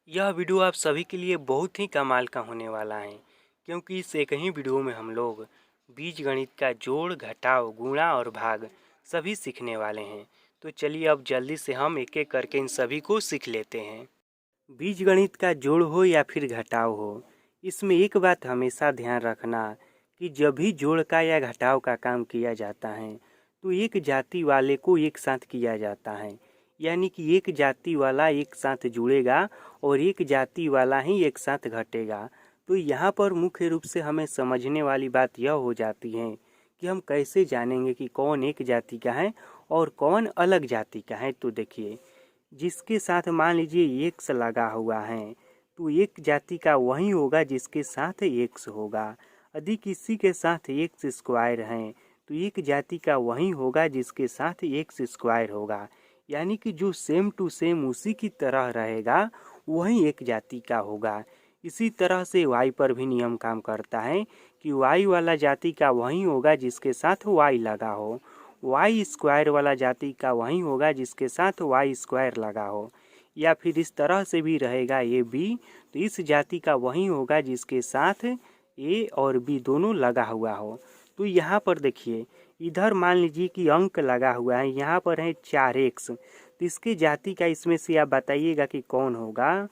यह वीडियो आप सभी के लिए बहुत ही कमाल का होने वाला है, क्योंकि इस एक ही वीडियो में हम लोग बीजगणित का जोड़, घटाव, गुणा और भाग सभी सीखने वाले हैं। तो चलिए अब जल्दी से हम एक एक करके इन सभी को सीख लेते हैं। बीजगणित का जोड़ हो या फिर घटाव हो, इसमें एक बात हमेशा ध्यान रखना कि जब भी जोड़ का या घटाव का काम किया जाता है तो एक जाति वाले को एक साथ किया जाता है, यानी कि एक जाति वाला एक साथ जुड़ेगा और एक जाति वाला ही एक साथ घटेगा। तो यहाँ पर मुख्य रूप से हमें समझने वाली बात यह हो जाती है कि हम कैसे जानेंगे कि कौन एक जाति का है और कौन अलग जाति का है। तो देखिए, जिसके साथ मान लीजिए एक्स लगा हुआ है तो एक जाति का वही होगा जिसके साथ एक्स होगा। यदि किसी के साथ एक्स स्क्वायर है तो एक जाति का वही होगा जिसके साथ एक्स स्क्वायर होगा, यानी कि जो सेम टू सेम उसी की तरह रहेगा वही एक जाति का होगा। इसी तरह से y पर भी नियम काम करता है कि y वाला जाति का वही होगा जिसके साथ y लगा हो, y स्क्वायर वाला जाति का वही होगा जिसके साथ y स्क्वायर लगा हो। या फिर इस तरह से भी रहेगा ए बी, तो इस जाति का वही होगा जिसके साथ ए और बी दोनों लगा हुआ हो। तो यहाँ पर देखिए, इधर मान लीजिए कि अंक लगा हुआ है, यहाँ पर है 4x, तो इसके जाति का इसमें से आप बताइएगा कि कौन होगा,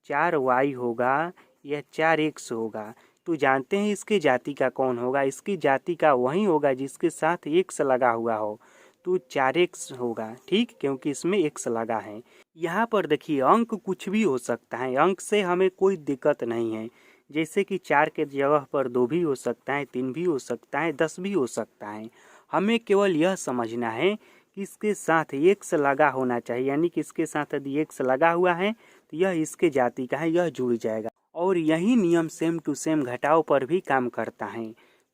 4y होगा या 4x होगा। तो जानते हैं इसके जाति का कौन होगा, इसकी जाति का वही होगा जिसके साथ x लगा हुआ हो, तो 4x होगा, ठीक, क्योंकि इसमें x लगा है। यहाँ पर देखिए अंक कुछ भी हो सकता है, अंक से हमें कोई दिक्कत नहीं है। जैसे कि 4 के जगह पर 2 भी हो सकता है, 3 भी हो सकता है, 10 भी हो सकता है। हमें केवल यह समझना है कि इसके साथ x लगा होना चाहिए, यानी कि इसके साथ यदि x लगा हुआ है तो यह इसके जाति का है, यह जुड़ जाएगा। और यही नियम सेम टू सेम घटाव पर भी काम करता है।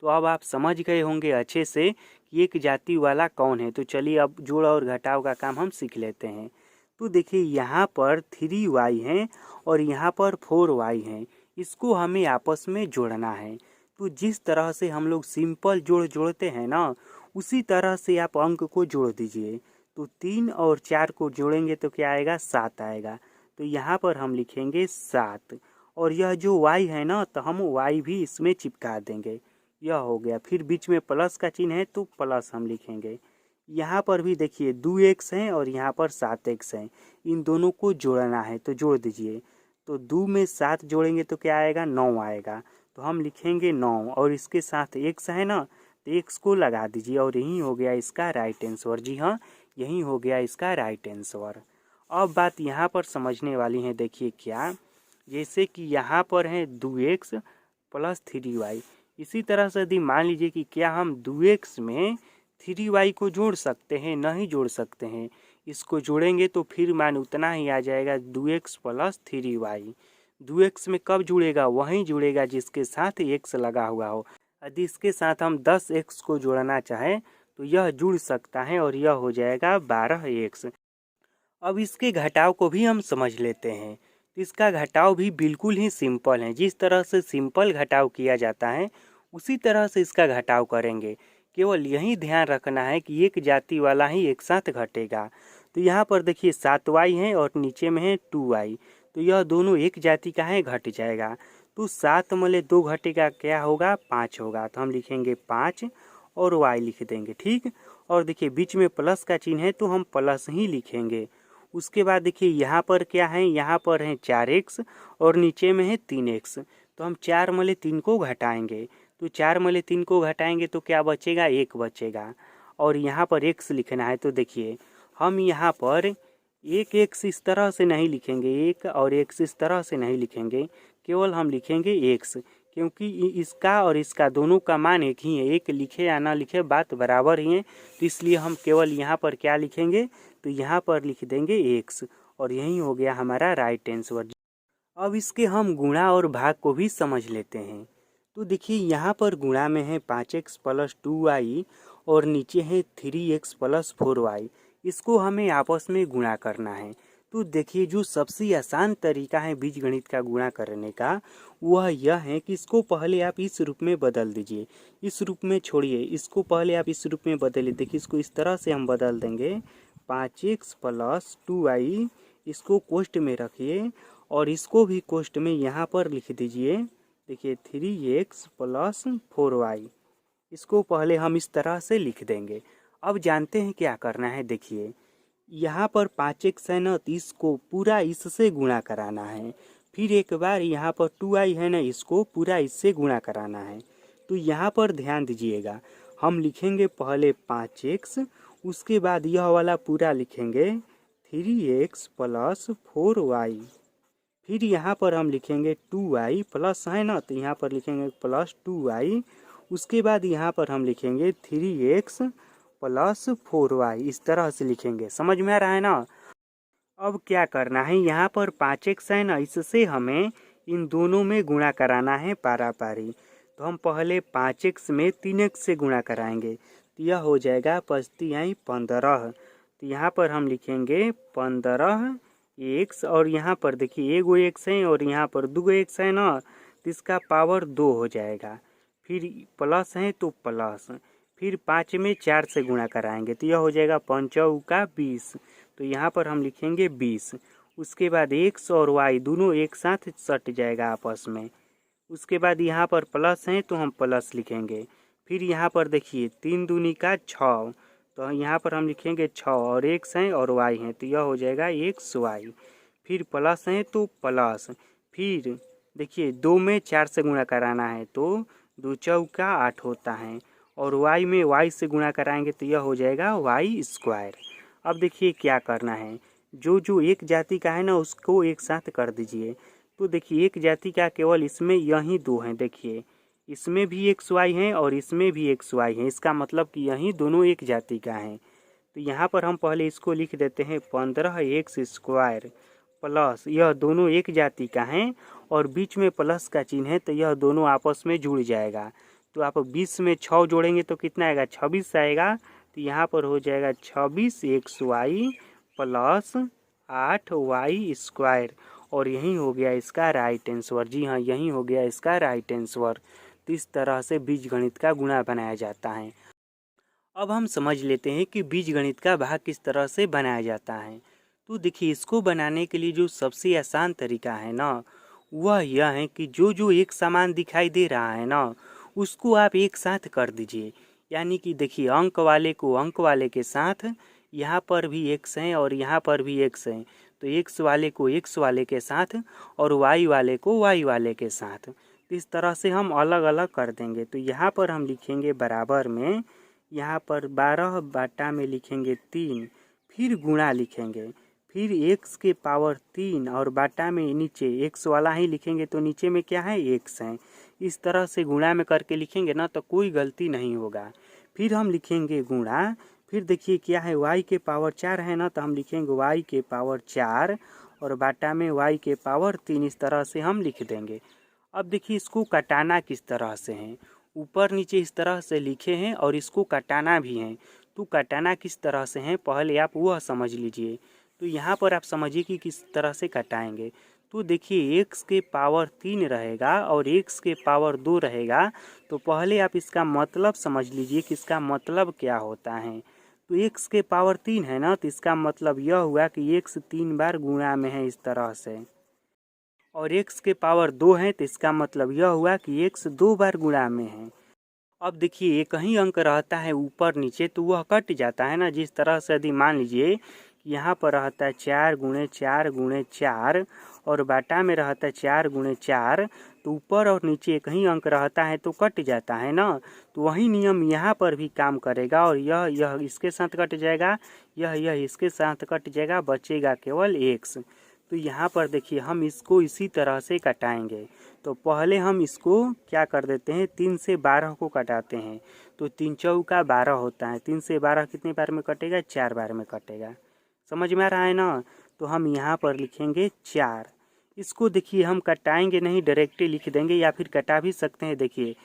तो अब आप समझ गए होंगे अच्छे से कि एक जाति वाला कौन है। तो चलिए अब जोड़ और घटाव का काम हम सीख लेते हैं। तो देखिए, यहाँ पर 3y है और यहाँ पर 4y है, इसको हमें आपस में जोड़ना है। तो जिस तरह से हम लोग सिंपल जोड़ जोड़ते हैं ना, उसी तरह से आप अंक को जोड़ दीजिए। तो 3 और 4 को जोड़ेंगे तो क्या आएगा, 7 आएगा। तो यहाँ पर हम लिखेंगे 7, और यह जो y है ना, तो हम y भी इसमें चिपका देंगे, यह हो गया। फिर बीच में प्लस का चिन्ह है तो प्लस हम लिखेंगे। यहाँ पर भी देखिए 2x है और यहाँ पर 7x है, इन दोनों को जोड़ना है तो जोड़ दीजिए। तो 2 में 7 जोड़ेंगे तो क्या आएगा, 9 आएगा। तो हम लिखेंगे 9, और इसके साथ x है ना, तो x को लगा दीजिए और यही हो गया इसका राइट आंसर। जी हाँ, यही हो गया इसका राइट आंसर। अब बात यहाँ पर समझने वाली है, देखिए क्या, जैसे कि यहाँ पर है 2x प्लस 3y। इसी तरह से यदि मान लीजिए कि क्या हम 2x में 3y को जोड़ सकते हैं, नहीं जोड़ सकते हैं। इसको जोड़ेंगे तो फिर मान उतना ही आ जाएगा, 2x प्लस 3y। 2x में कब जुड़ेगा, वहीं जुड़ेगा जिसके साथ x लगा हुआ हो। यदि इसके साथ हम 10x को जोड़ना चाहें तो यह जुड़ सकता है और यह हो जाएगा 12x। अब इसके घटाव को भी हम समझ लेते हैं। तो इसका घटाव भी बिल्कुल ही सिंपल है, जिस तरह से सिंपल घटाव किया जाता है उसी तरह से इसका घटाव करेंगे। केवल यही ध्यान रखना है कि एक जाति वाला ही एक साथ घटेगा। तो यहाँ पर देखिए 7y है और नीचे में है 2y, तो यह दोनों एक जाति का है, घट जाएगा। तो 7 में 2 घटेगा, क्या होगा, 5 होगा। तो हम लिखेंगे 5 और y लिख देंगे, ठीक। और देखिए बीच में प्लस का चिन्ह है तो हम प्लस ही लिखेंगे। उसके बाद देखिए यहाँ पर क्या है, यहाँ पर है 4x और नीचे में है 3x। तो हम 4 में 3 को घटाएंगे, तो 4 में 3 को घटाएंगे तो क्या बचेगा, 1 बचेगा। और यहाँ पर x लिखना है, तो देखिए हम यहाँ पर एक x इस तरह से नहीं लिखेंगे, एक और x इस तरह से नहीं लिखेंगे, केवल हम लिखेंगे x, क्योंकि इसका और इसका दोनों का मान एक ही है। एक लिखे या ना लिखे बात बराबर ही है, तो इसलिए हम केवल यहाँ पर क्या लिखेंगे, तो यहाँ पर लिख देंगे x, और यही हो गया हमारा राइट आंसर। अब इसके हम गुणा और भाग को भी समझ लेते हैं। तो देखिए यहाँ पर गुणा में है 5x प्लस 2y और नीचे है 3x प्लस 4y। इसको हमें आपस में गुणा करना है। तो देखिए जो सबसे आसान तरीका है बीजगणित का गुणा करने का, वह यह है कि इसको पहले आप इस रूप में बदल दीजिए, इस रूप में छोड़िए, इसको पहले आप इस रूप में बदलिए। देखिए इसको इस तरह से हम बदल देंगे, 5x प्लस 2y, इसको कोष्ठ में रखिए और इसको भी कोष्ट में यहाँ पर लिख दीजिए। देखिए 3x प्लस 4y, इसको पहले हम इस तरह से लिख देंगे। अब जानते हैं क्या करना है। देखिए यहाँ पर 5x है ना, तो इसको पूरा इससे गुणा कराना है। फिर एक बार यहाँ पर 2y है ना, इसको पूरा इससे गुणा कराना है। तो यहाँ पर ध्यान दीजिएगा, हम लिखेंगे पहले 5x, उसके बाद यह वाला पूरा लिखेंगे 3x प्लस 4y। फिर यहाँ पर हम लिखेंगे 2y प्लस है ना, तो यहाँ पर लिखेंगे प्लस 2y। उसके बाद यहाँ पर हम लिखेंगे 3x प्लस 4y, इस तरह से लिखेंगे। समझ में आ रहा है ना। अब क्या करना है, यहाँ पर 5x है ना, इससे हमें इन दोनों में गुणा कराना है पारा पारी। तो हम पहले 5x में 3x से गुणा कराएंगे, तो यह हो जाएगा 5×3=15। तो यहाँ पर हम लिखेंगे 15x, और यहाँ पर देखिए एगो x है और यहाँ पर दूगो x है ना, तो इसका पावर 2 हो जाएगा। फिर प्लस है तो प्लस, फिर 5 में 4 से गुणा कराएंगे, तो यह हो जाएगा 5×4=20। तो यहाँ पर हम लिखेंगे 20। उसके बाद x और y दोनों एक साथ सट जाएगा आपस में। उसके बाद यहाँ पर प्लस है तो हम प्लस लिखेंगे। फिर यहाँ पर देखिए 3×2=6, तो यहाँ पर हम लिखेंगे 6, और x है और y है, तो यह हो जाएगा xy। फिर प्लस है तो प्लस, फिर देखिए 2 में 4 से गुणा कराना है, तो 2×4=8 होता है, और y में y से गुणा कराएंगे तो यह हो जाएगा y²। अब देखिए क्या करना है, जो जो एक जाति का है ना, उसको एक साथ कर दीजिए। तो देखिए एक जाति का केवल इसमें यही 2 हैं। देखिए इसमें भी xy है और इसमें भी xy है, इसका मतलब कि यही दोनों एक जाति का हैं। तो यहाँ पर हम पहले इसको लिख देते हैं 15x² प्लस, यह दोनों एक जाति का हैं और बीच में प्लस का चिन्ह है, तो यह दोनों आपस में जुड़ जाएगा। तो आप 20 में 6 जोड़ेंगे तो कितना आएगा, 26 आएगा। तो यहाँ पर हो जाएगा 26xy प्लस 8y², और यही हो गया इसका राइट आंसर। जी हाँ, यही हो गया इसका राइट आंसर। तो इस तरह से बीजगणित का गुणा बनाया जाता है। अब हम समझ लेते हैं कि बीजगणित का भाग किस तरह से बनाया जाता है। तो देखिए इसको बनाने के लिए जो सबसे आसान तरीका है ना, वह यह है कि जो जो एक समान दिखाई दे रहा है ना, उसको आप एक साथ कर दीजिए। यानी कि देखिए अंक वाले को अंक वाले के साथ, यहाँ पर भी x है और यहाँ पर भी x है, तो x वाले को x वाले के साथ और y वाले को y वाले के साथ। तो इस तरह से हम अलग अलग कर देंगे। तो यहाँ पर हम लिखेंगे बराबर में, यहाँ पर 12 बाटा में लिखेंगे 3, फिर गुणा लिखेंगे, फिर x के पावर 3 और बाटा में नीचे x वाला ही लिखेंगे, तो नीचे में क्या है, x है। इस तरह से गुणा में करके लिखेंगे ना, तो कोई गलती नहीं होगा। फिर हम लिखेंगे गुणा, फिर देखिए क्या है, y के पावर 4 है ना, तो हम लिखेंगे y के पावर 4 और बाटा में y के पावर 3, इस तरह से हम लिख देंगे। अब देखिए इसको कटाना किस तरह से है, ऊपर नीचे इस तरह से लिखे हैं और इसको कटाना भी है। तो कटाना किस तरह से है पहले आप वह समझ लीजिए। तो यहाँ पर आप समझिए कि किस तरह से कटाएंगे। तो देखिए x के पावर 3 रहेगा और x के पावर 2 रहेगा। तो पहले आप इसका मतलब समझ लीजिए कि इसका मतलब क्या होता है। तो x के पावर 3 है ना, तो इसका मतलब यह हुआ कि x 3 बार गुणा में है इस तरह से, और x के पावर 2 है तो इसका मतलब यह हुआ कि x 2 बार गुणा में है। अब देखिए एक ही अंक रहता है ऊपर नीचे, तो वह कट जाता है ना। जिस तरह से यदि मान लीजिए यहाँ पर रहता है 4×4×4 और बाटा में रहता है 4×4, तो ऊपर और नीचे एक ही अंक रहता है तो कट जाता है ना। तो वही नियम यहाँ पर भी काम करेगा, और यह इसके साथ कट जाएगा, यह इसके साथ कट जाएगा, बचेगा केवल x। तो यहाँ पर देखिए हम इसको इसी तरह से कटाएंगे। तो पहले हम इसको क्या कर देते हैं, 3 से 12 को कटाते हैं। तो 3×4=12 होता है, 3 से 12 कितने बार में कटेगा, 4 बार में कटेगा। समझ में आ रहा है ना। तो हम यहाँ पर लिखेंगे 4। इसको देखिए हम कटाएंगे नहीं, डायरेक्टली लिख देंगे, या फिर कटा भी सकते हैं। देखिए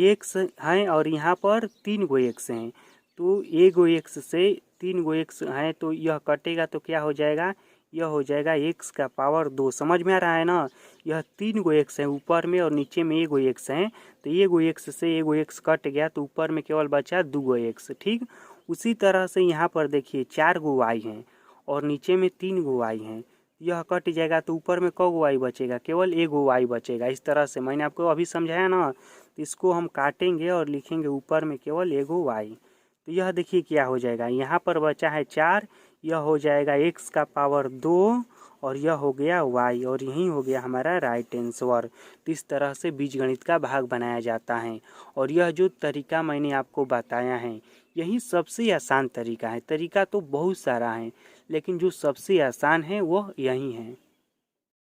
x है और यहाँ पर 3 गो x हैं, तो एगो x से 3 गो x हैं, तो यह कटेगा तो क्या हो जाएगा, यह हो जाएगा x का पावर 2। समझ में आ रहा है ना। यह 3 गो x है ऊपर में और नीचे में एगो x है, तो एगो x से एगो x कट गया, तो ऊपर में केवल बचा 2 गो x। ठीक उसी तरह से यहाँ पर देखिए 4 गो y हैं और नीचे में 3 गो y हैं, यह कट जाएगा तो ऊपर में कौ वाई बचेगा, केवल एगो वाई बचेगा। इस तरह से मैंने आपको अभी समझाया ना, तो इसको हम काटेंगे और लिखेंगे ऊपर में केवल एगो वाई। तो यह देखिए क्या हो जाएगा, यहाँ पर बचा है 4, यह हो जाएगा x का पावर 2 और यह हो गया y और यही हो गया हमारा राइट आंसर। तो इस तरह से बीजगणित का भाग बनाया जाता है और यह जो तरीका मैंने आपको बताया है यही सबसे आसान तरीका है। तरीका तो बहुत सारा है लेकिन जो सबसे आसान है वह यही है।